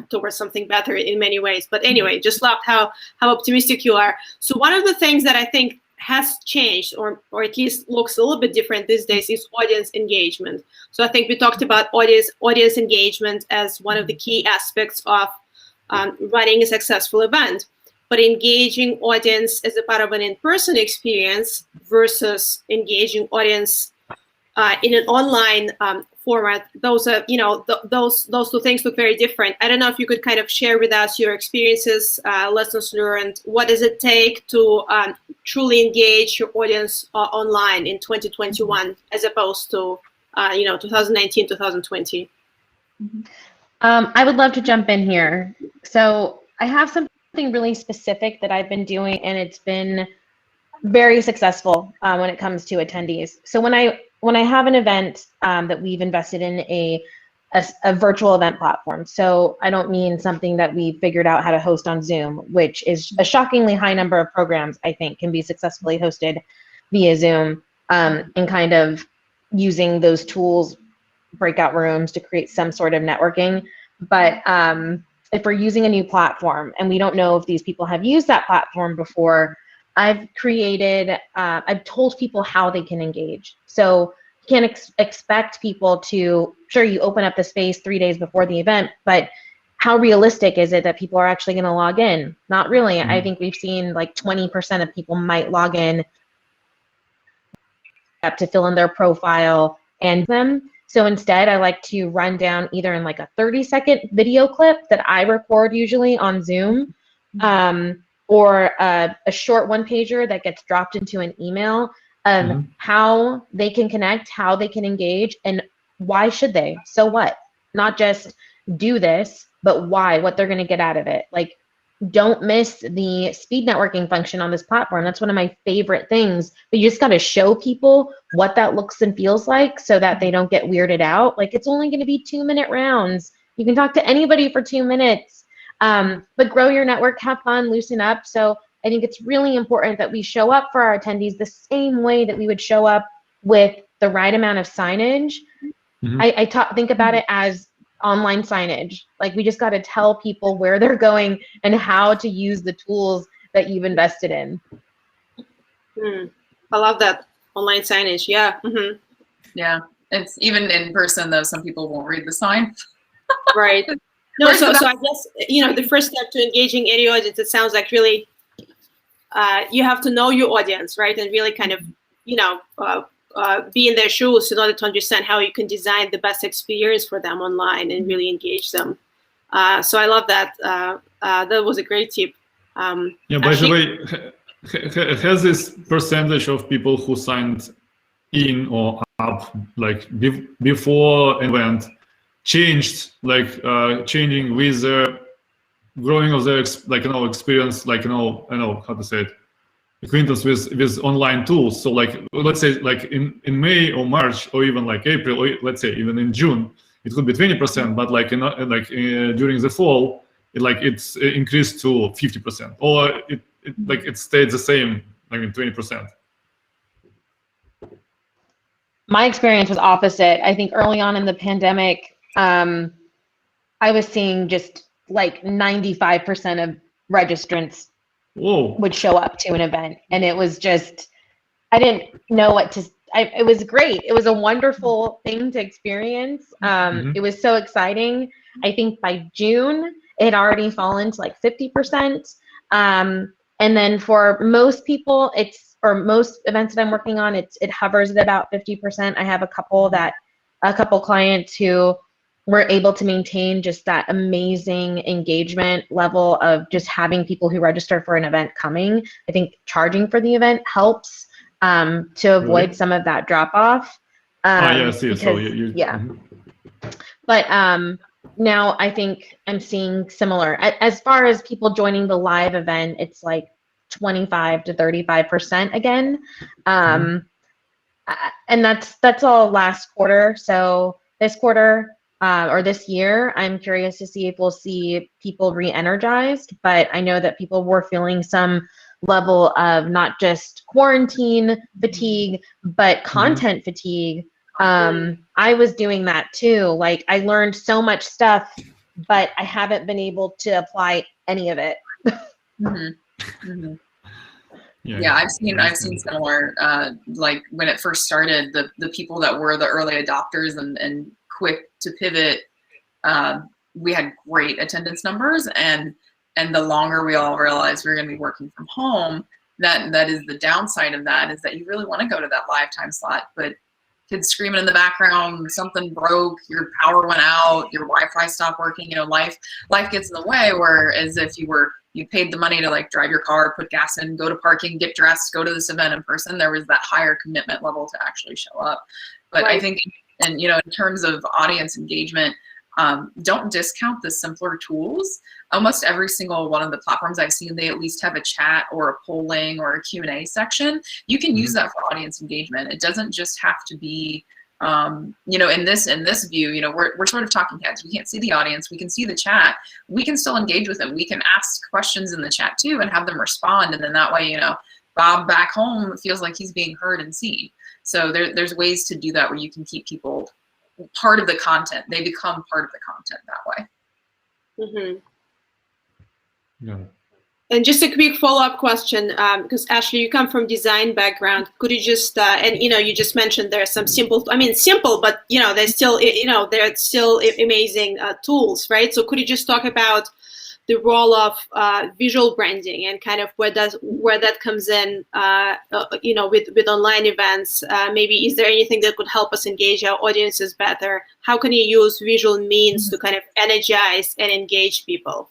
towards something better in many ways. But anyway, just loved how optimistic you are. So one of the things that I think has changed, or at least looks a little bit different these days, is audience engagement. So I think we talked about audience engagement as one of the key aspects of running a successful event. But engaging audience as a part of an in-person experience versus engaging audience in an online format, those are, those two things look very different. I don't know if you could kind of share with us your experiences, lessons learned. What does it take to truly engage your audience online in 2021 as opposed to 2019, 2020? I would love to jump in here. So I have something really specific that I've been doing, and it's been very successful when it comes to attendees. So when I have an event that we've invested in a a virtual event platform. So I don't mean something that we figured out how to host on Zoom, which is a shockingly high number of programs, I think, can be successfully hosted via Zoom, and kind of using those tools, breakout rooms, to create some sort of networking. But if we're using a new platform and we don't know if these people have used that platform before, I've told people how they can engage. So you can't expect people to, sure, you open up the space 3 days before the event, but how realistic is it that people are actually going to log in? Not really. I think we've seen like 20% of people might log in up to fill in their profile and them. So instead, I like to run down either in like a 30-second video clip that I record usually on Zoom, or a short one-pager that gets dropped into an email of how they can connect, how they can engage, and why should they? So what? Not just do this, but why, what they're going to get out of it. Like, don't miss the speed networking function on this platform. That's one of my favorite things. But you just got to show people what that looks and feels like so that they don't get weirded out. Like, it's only going to be 2-minute rounds. You can talk to anybody for 2 minutes, but grow your network, have fun, loosen up. So I think it's really important that we show up for our attendees the same way that we would show up with the right amount of signage. I think about it as online signage. Like, we just got to tell people where they're going and how to use the tools that you've invested in. I love that online signage. Yeah. Yeah. It's even in person though, some people won't read the sign. Right. No, so I guess, the first step to engaging any audience, it sounds like really, you have to know your audience, right? And really kind of, be in their shoes in order to understand how you can design the best experience for them online and really engage them. So I love that. That was a great tip. Yeah, by the way, has this percentage of people who signed in or up, like before an event, changed, like changing with the growing of their experience, I know how to say it, acquaintance with online tools. So like, let's say like in May or March or even like April, or let's say even in June, it could be 20%, but during the fall, it's increased to 50%, or it stayed the same, 20%. My experience was opposite. I think early on in the pandemic, I was seeing just like 95% of registrants would show up to an event, and it was just, I didn't know what to. It was great. It was a wonderful thing to experience. It was so exciting. I think by June it had already fallen to like 50%. And then for most people, most events that I'm working on, it hovers at about 50%. I have a couple clients who were able to maintain just that amazing engagement level of just having people who register for an event coming. I think charging for the event helps to avoid some of that drop off. I see. Because, so yeah. But now I think I'm seeing similar. As far as people joining the live event, it's like 25 to 35% again. And that's all last quarter. So this quarter, or this year, I'm curious to see if we'll see people re-energized, but I know that people were feeling some level of not just quarantine fatigue, but content fatigue. I was doing that too. Like, I learned so much stuff, but I haven't been able to apply any of it. Yeah, I've seen similar, like when it first started, the people that were the early adopters and quick to pivot, we had great attendance numbers, and the longer we all realized we were going to be working from home, that is the downside of that, is that you really want to go to that live time slot, but kids screaming in the background, something broke, your power went out, your Wi-Fi stopped working, life gets in the way, whereas if you paid the money to like drive your car, put gas in, go to parking, get dressed, go to this event in person, there was that higher commitment level to actually show up. But I think, and in terms of audience engagement, don't discount the simpler tools. Almost every single one of the platforms I've seen, they at least have a chat or a polling or a Q&A section. You can use that for audience engagement. It doesn't just have to be you know, in this view, you know, we're sort of talking heads. We can't see the audience. We can see the chat. We can still engage with them. We can ask questions in the chat too and have them respond. And then that way, you know, Bob back home feels like he's being heard and seen. So there's ways to do that where you can keep people part of the content. They become part of the content that way. Mm-hmm. Yeah. And just a quick follow-up question, because Ashly, you come from design background. Could you just, and you know, you just mentioned there's some simple, but you know, they're still amazing tools, right? So could you just talk about the role of visual branding and kind of where that comes in, you know, with online events? Maybe is there anything that could help us engage our audiences better? How can you use visual means to kind of energize and engage people?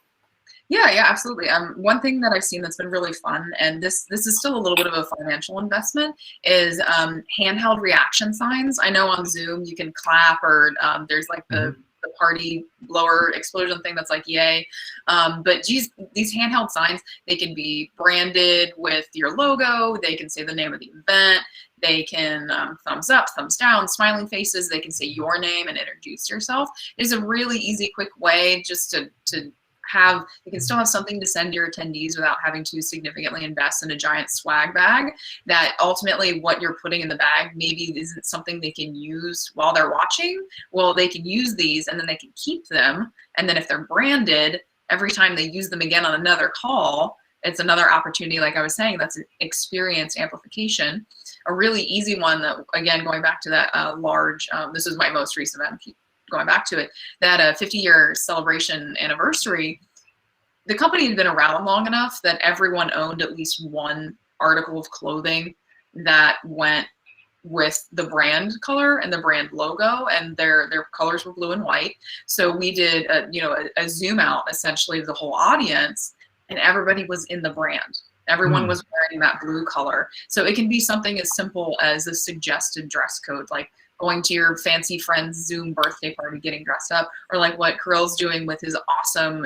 Yeah, absolutely. One thing that I've seen that's been really fun, and this is still a little bit of a financial investment, is handheld reaction signs. I know on Zoom you can clap, or there's like the party blower explosion thing that's like yay. But these handheld signs, they can be branded with your logo. They can say the name of the event. They can thumbs up, thumbs down, smiling faces. They can say your name and introduce yourself. It's a really easy, quick way just to have, you can still have something to send your attendees without having to significantly invest in a giant swag bag, that ultimately what you're putting in the bag maybe isn't something they can use while they're watching. Well, they can use these and then they can keep them. And then if they're branded, every time they use them again on another call, it's another opportunity, like I was saying, that's an experience amplification. A really easy one that, again, going back to that large, this is my most recent event, going back to it, that 50-year celebration anniversary, the company had been around long enough that everyone owned at least one article of clothing that went with the brand color and the brand logo, and their colors were blue and white. So we did a zoom out essentially of the whole audience, and everybody was in the brand. Everyone was wearing that blue color. So it can be something as simple as a suggested dress code, like going to your fancy friend's Zoom birthday party, getting dressed up, or like what Kirill's doing with his awesome,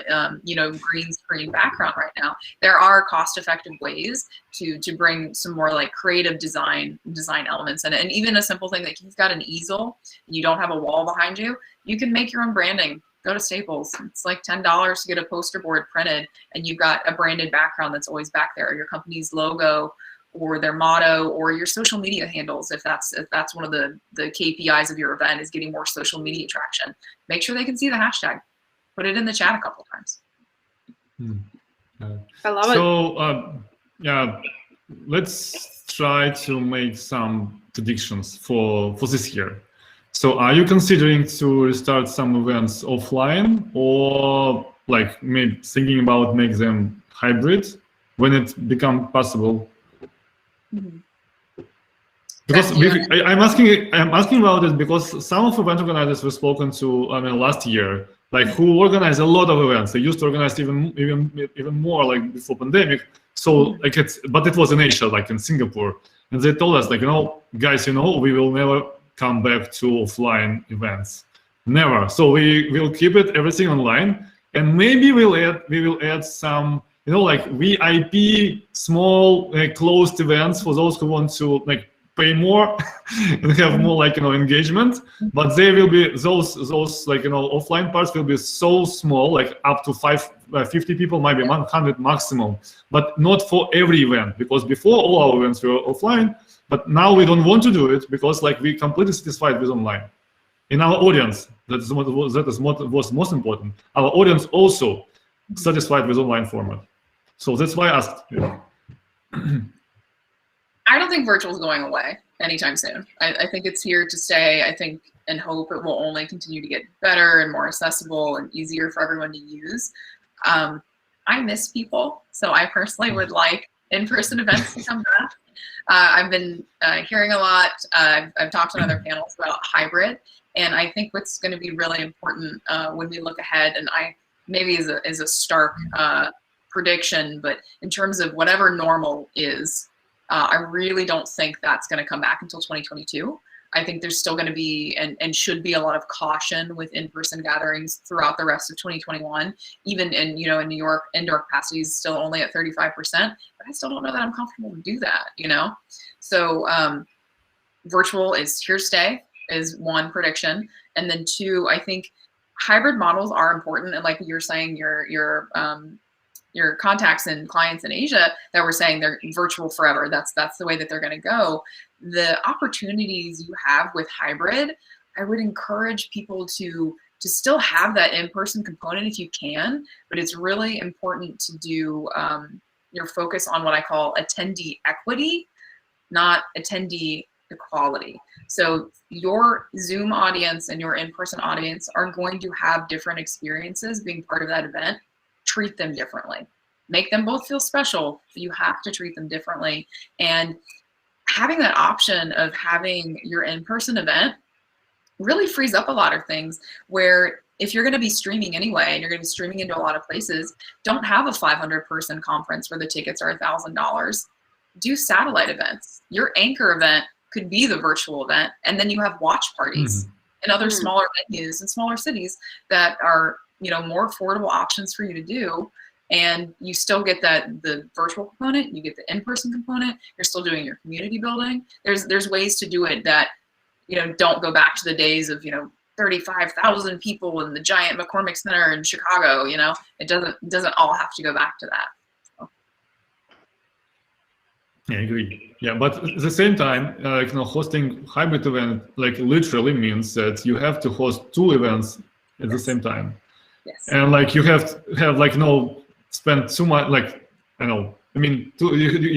green screen background right now. There are cost-effective ways to bring some more like creative design elements in it. And even a simple thing, like you've got an easel and you don't have a wall behind you, you can make your own branding. Go to Staples. It's like $10 to get a poster board printed, and you've got a branded background that's always back there, or your company's logo, or their motto, or your social media handles. If that's one of the KPIs of your event, is getting more social media traction, make sure they can see the hashtag. Put it in the chat a couple of times. I love it. So let's try to make some predictions for this year. So are you considering to restart some events offline, or like maybe thinking about make them hybrid when it becomes possible? Because I'm asking about it because some of event organizers we've spoken to last year, like who organized a lot of events. They used to organize even more like before pandemic. So like but it was in Asia, like in Singapore, and they told us like, guys, we will never come back to offline events, never. So we will keep everything online, and maybe we will add some like VIP small closed events for those who want to like pay more and have more like engagement. But they will be those like offline parts will be so small, like up to 50 people, maybe 100 maximum, but not for every event, because before all our events were offline. But now we don't want to do it because like we completely satisfied with online. In our audience, that is what was most important. Our audience also satisfied with online format. So that's why I asked. I don't think virtual is going away anytime soon. I think it's here to stay. I think and hope it will only continue to get better and more accessible and easier for everyone to use. I miss people, so I personally would like in-person events to come back. I've been hearing a lot. I've talked on other panels about hybrid, and I think what's going to be really important when we look ahead, and I maybe is a stark prediction, but in terms of whatever normal is, I really don't think that's going to come back until 2022. I think there's still going to be and should be a lot of caution with in-person gatherings throughout the rest of 2021. Even in in New York, indoor capacity is still only at 35%, but I still don't know that I'm comfortable to do that. So virtual is here to stay. is one prediction. And then two, I think hybrid models are important. And like you're saying, your contacts and clients in Asia that were saying they're virtual forever. That's the way that they're going to go. The opportunities you have with hybrid, I would encourage people to still have that in-person component if you can, but it's really important to do your focus on what I call attendee equity, not attendee equality. So your Zoom audience and your in-person audience are going to have different experiences being part of that event. Treat them differently. Make them both feel special, but you have to treat them differently. And having that option of having your in-person event really frees up a lot of things, where if you're going to be streaming anyway, and you're going to be streaming into a lot of places, don't have a 500-person conference where the tickets are $1,000. Do satellite events. Your anchor event could be the virtual event, and then you have watch parties in other smaller venues in smaller cities that are, more affordable options for you to do. And you still get the virtual component, you get the in-person component, you're still doing your community building. There's ways to do it that, don't go back to the days of, 35,000 people in the giant McCormick Center in Chicago. It doesn't all have to go back to that. So. Yeah, I agree. Yeah, but at the same time, hosting hybrid event literally means that you have to host 2 events at the same time. Yes. And you have to have spend too much you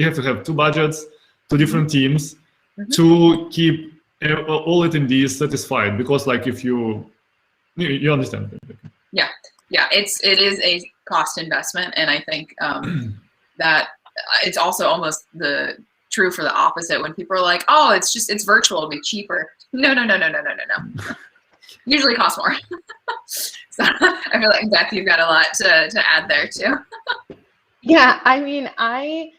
have to have 2 budgets, 2 different teams to keep all attendees satisfied, because if you understand. Yeah, it is a cost investment, and I think that it's also almost true for the opposite when people are like, oh, it's virtual, it'll be cheaper. No. Usually costs more. So I feel like Beth, you've got a lot to add there too. Yeah, I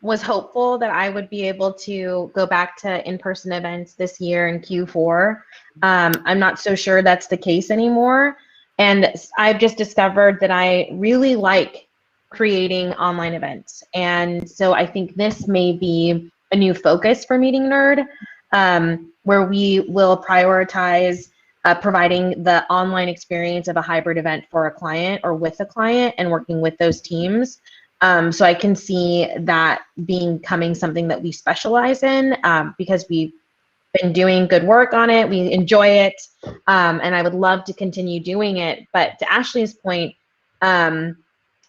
was hopeful that I would be able to go back to in-person events this year in Q4. I'm not so sure that's the case anymore. And I've just discovered that I really like creating online events. And so I think this may be a new focus for Meeting Nerd, where we will prioritize providing the online experience of a hybrid event for a client or with a client and working with those teams. So I can see that becoming something that we specialize in because we've been doing good work on it. We enjoy it, and I would love to continue doing it. But to Ashly's point,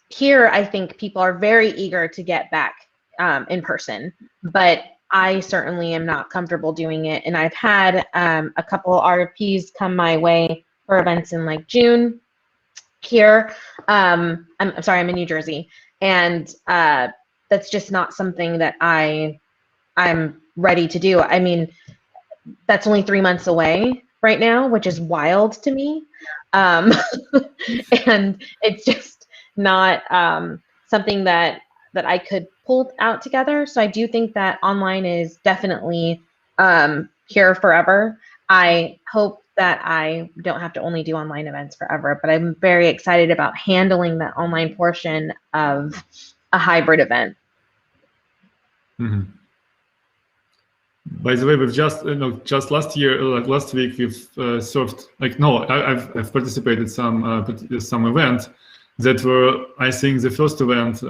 here I think people are very eager to get back in person, but I certainly am not comfortable doing it. And I've had a couple RFPs come my way for events in June here. I'm sorry, I'm in New Jersey. And that's just not something that I'm ready to do. I mean, that's only 3 months away right now, which is wild to me. And it's just not something that I could pull out together. So I do think that online is definitely here forever. I hope that I don't have to only do online events forever, but I'm very excited about handling that online portion of a hybrid event. By the way, we've just last year, last week, we've served I've participated some event that were, I think, the first event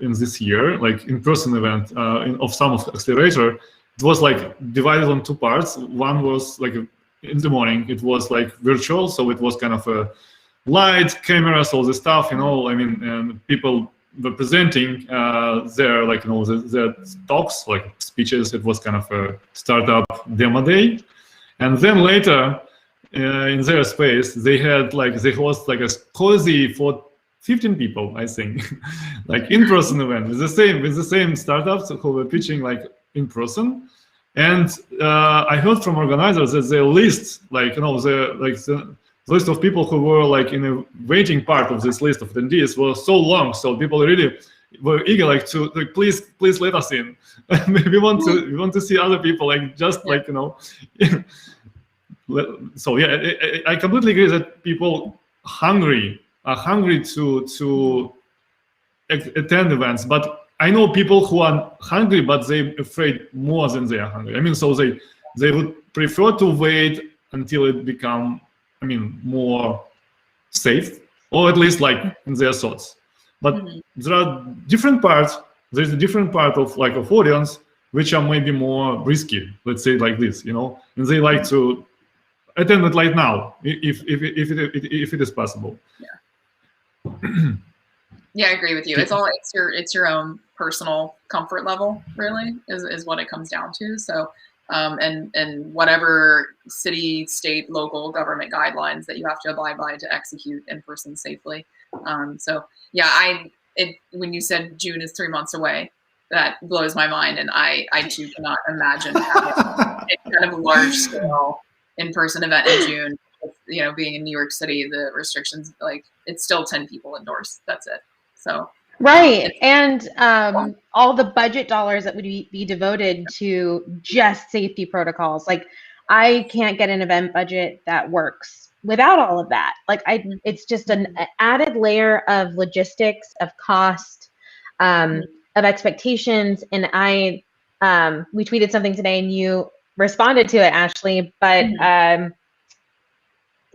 in this year, in-person event of some of Accelerator. It was divided on 2 parts. One was in the morning, it was virtual, so it was kind of a light, cameras, all the stuff, and people were presenting their their talks, speeches. It was kind of a startup demo day. And then later in their space, they had they host a cozy for 15 people, I think, in-person event with the same startups who were pitching in person. And I heard from organizers that the list, the list of people who were in a waiting part of this list of attendees was so long. So people really were eager to please let us in. we want to see other people So yeah, I completely agree that people are hungry to attend events, but I know people who are hungry, but they're afraid more than they are hungry. So they they would prefer to wait until it become, I mean, more safe, or at least like in their thoughts. But there are different parts. There's a different part of audience which are maybe more risky. Let's say like this, you know, and they like to attend it right now if it is possible. Yeah, I agree with you. It's your own personal comfort level, really, is what it comes down to. So, and whatever city, state, local government guidelines that you have to abide by to execute in person safely. So yeah, when you said June is 3 months away, that blows my mind, and I too cannot imagine having a kind of large scale in-person event in June. You know, being in New York City, the restrictions, like, it's still 10 people indoors. That's it. So right, and all the budget dollars that would be devoted to just safety protocols. Like, I can't get an event budget that works without all of that. Like, it's just an added layer of logistics, of cost, of expectations. And we tweeted something today, and you responded to it, Ashly, but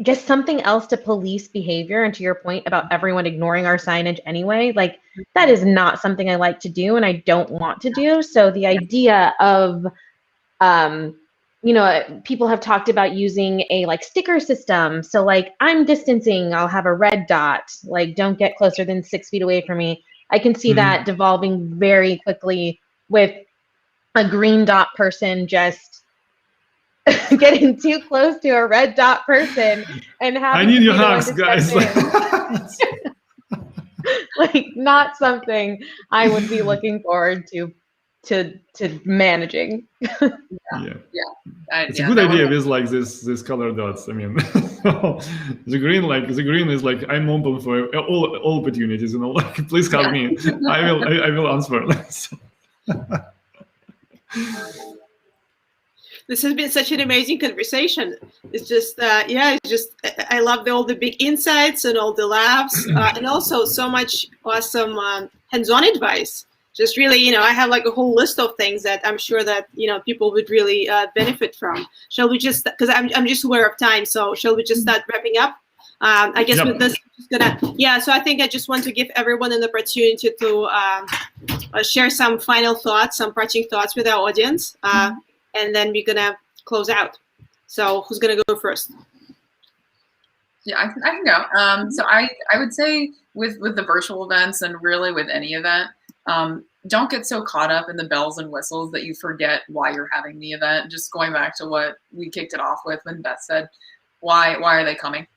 just something else to police behavior. And to your point about everyone ignoring our signage anyway, like, that is not something I like to do, and I don't want to do. So the idea of, you know, people have talked about using a like sticker system. So like, I'm distancing, I'll have a red dot, like, don't get closer than 6 feet away from me. I can see that devolving very quickly with a green dot person just getting too close to a red dot person and having I need your hugs, guys. Like, not something I would be looking forward to managing. It's a good idea with like this color dots. I mean, the green is like, I'm open for all opportunities, you know, like, please help me. I will answer. This has been such an amazing conversation. It's just, I love all the big insights and all the laughs, and also so much awesome hands-on advice. Just really, you know, I have like a whole list of things that I'm sure that, you know, people would really benefit from. Shall we just, because I'm just aware of time, so shall we just start wrapping up? I guess with this, I'm just gonna, so I think I just want to give everyone an opportunity to share some final thoughts, some parting thoughts with our audience. And then we're gonna close out. So who's gonna go first? Yeah, I can go. So I would say with the virtual events, and really with any event, don't get so caught up in the bells and whistles that you forget why you're having the event. Just going back to what we kicked it off with when Beth said, why are they coming?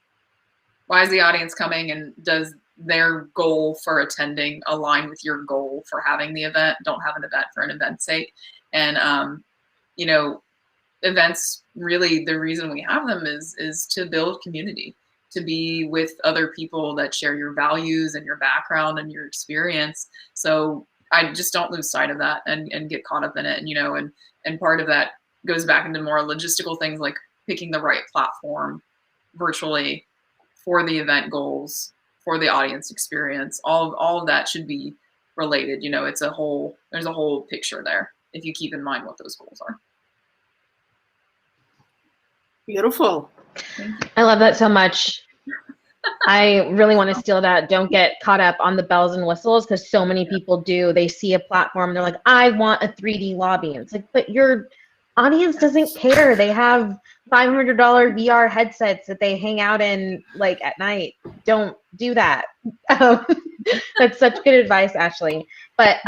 Why is the audience coming? And does their goal for attending align with your goal for having the event? Don't have an event for an event's sake. And you know, events, really the reason we have them is to build community, to be with other people that share your values and your background and your experience. So I just don't lose sight of that and get caught up in it. And, you know, and part of that goes back into more logistical things like picking the right platform virtually for the event goals, for the audience experience. All of that should be related. You know, there's a whole picture there if you keep in mind what those goals are. Beautiful. I love that so much. I really want to steal that. Don't get caught up on the bells and whistles, because so many people do. They see a platform and they're like, I want a 3D lobby. And it's like, but your audience doesn't care. They have $500 VR headsets that they hang out in like at night. Don't do that. That's such good advice, Ashly. But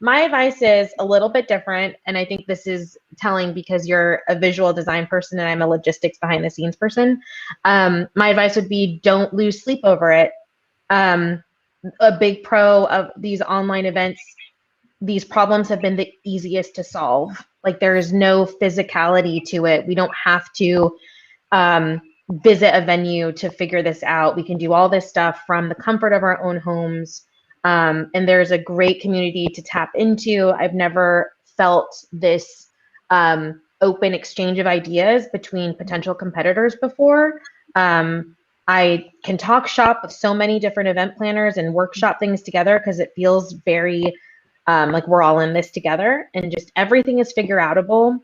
my advice is a little bit different, and I think this is telling because you're a visual design person and I'm a logistics behind the scenes person. My advice would be, don't lose sleep over it. A big pro of these online events, these problems have been the easiest to solve. Like, there is no physicality to it. We don't have to visit a venue to figure this out. We can do all this stuff from the comfort of our own homes. And there's a great community to tap into. I've never felt this open exchange of ideas between potential competitors before. I can talk shop with so many different event planners and workshop things together because it feels very like we're all in this together, and just everything is figure outable.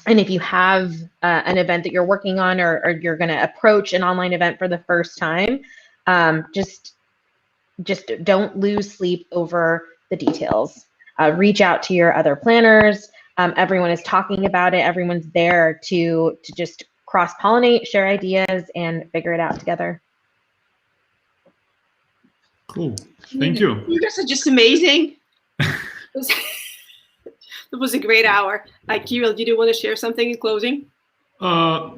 And if you have an event that you're working on, or you're going to approach an online event for the first time, just don't lose sleep over the details. Reach out to your other planners. Everyone is talking about it. Everyone's there to just cross-pollinate, share ideas, and figure it out together. Cool. Thank you. You guys are just amazing. It was a great hour. Kirill, did you want to share something in closing? I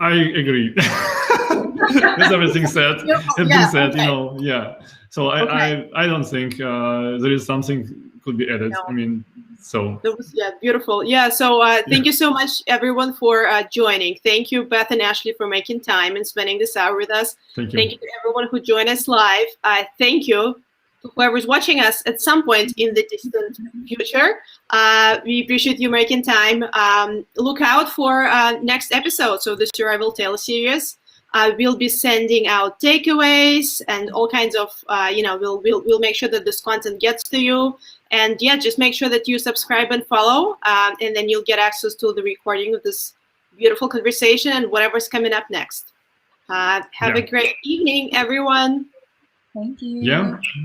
agree. With everything said, said, okay. yeah. So Okay. I don't think there is something could be added. No. I mean, so. That was, beautiful. Yeah, so thank you so much, everyone, for joining. Thank you, Beth and Ashly, for making time and spending this hour with us. Thank you. Thank you to everyone who joined us live. Thank you to whoever's watching us at some point in the distant future. We appreciate you making time. Look out for next episode. So the Survival Tale series. We'll be sending out takeaways and all kinds of, we'll make sure that this content gets to you. And yeah, just make sure that you subscribe and follow, and then you'll get access to the recording of this beautiful conversation and whatever's coming up next. Have a great evening, everyone. Thank you. Yeah.